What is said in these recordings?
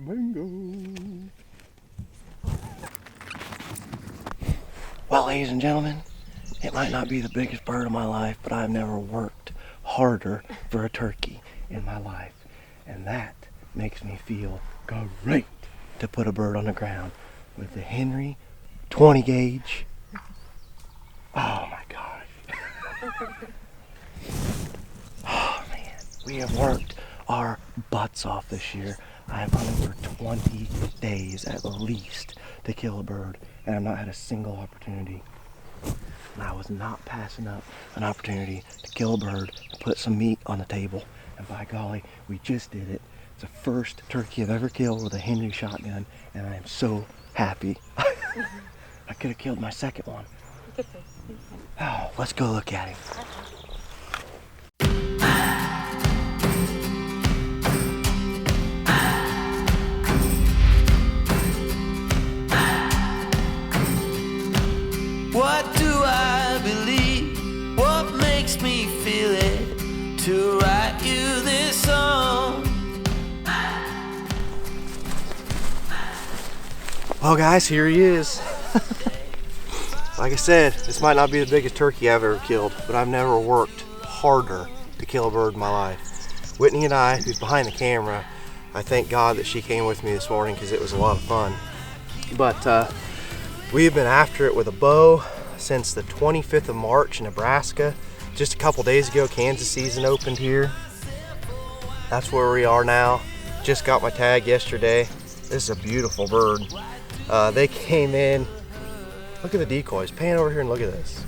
Bingo. Well, ladies and gentlemen, it might not be the biggest bird of my life, but I've never worked harder for a turkey in my life. And that makes me feel great to put a bird on the ground with the Henry 20 gauge. Oh my gosh. Oh man, we have worked our butts off this year. I have hunted for 20 days at least to kill a bird, and I've not had a single opportunity. And I was not passing up an opportunity to kill a bird and put some meat on the table. And by golly, we just did it. It's the first turkey I've ever killed with a Henry shotgun, and I am so happy. I could have killed my second one. Oh, let's go look at him. What do I believe? What makes me feel it to write you this song? Well guys, here he is. Like I said, this might not be the biggest turkey I've ever killed, but I've never worked harder to kill a bird in my life. Whitney and I, who's behind the camera, I thank God that she came with me this morning because it was a lot of fun. But we have been after it with a bow since the 25th of March in Nebraska. Just a couple days ago, Kansas season opened here. That's where we are now. Just got my tag yesterday. This is a beautiful bird. They came in. Look at the decoys. Pan over here and look at this.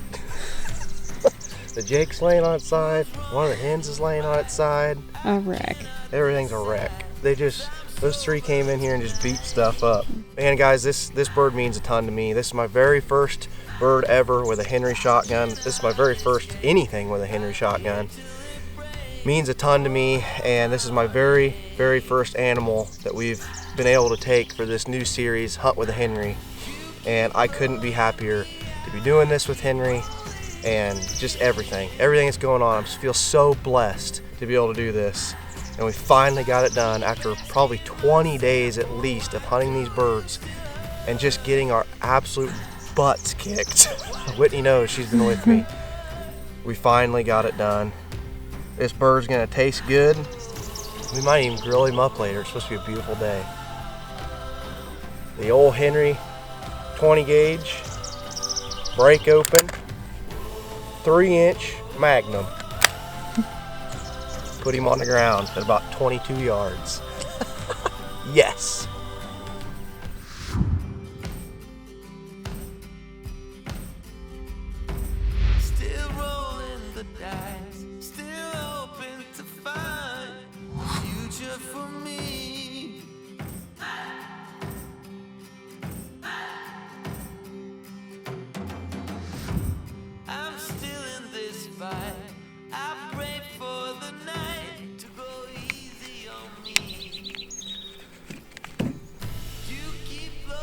The Jake's laying on its side. One of the hens is laying on its side. A wreck. Everything's a wreck. Those three came in here and just beat stuff up. Man, guys, this bird means a ton to me. This is my very first bird ever with a Henry shotgun. This is my very first anything with a Henry shotgun. Means a ton to me, and this is my very, very first animal that we've been able to take for this new series, Hunt with a Henry. And I couldn't be happier to be doing this with Henry and just everything that's going on. I just feel so blessed to be able to do this. And we finally got it done after probably 20 days at least of hunting these birds and just getting our absolute butts kicked. Whitney knows, she's been with me. We finally got it done. This bird's gonna taste good. We might even grill him up later. It's supposed to be a beautiful day. The old Henry 20 gauge, break open, 3-inch Magnum. Put him on the ground at about 22 yards. Yes.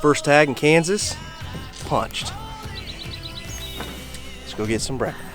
First tag in Kansas, punched. Let's go get some breakfast.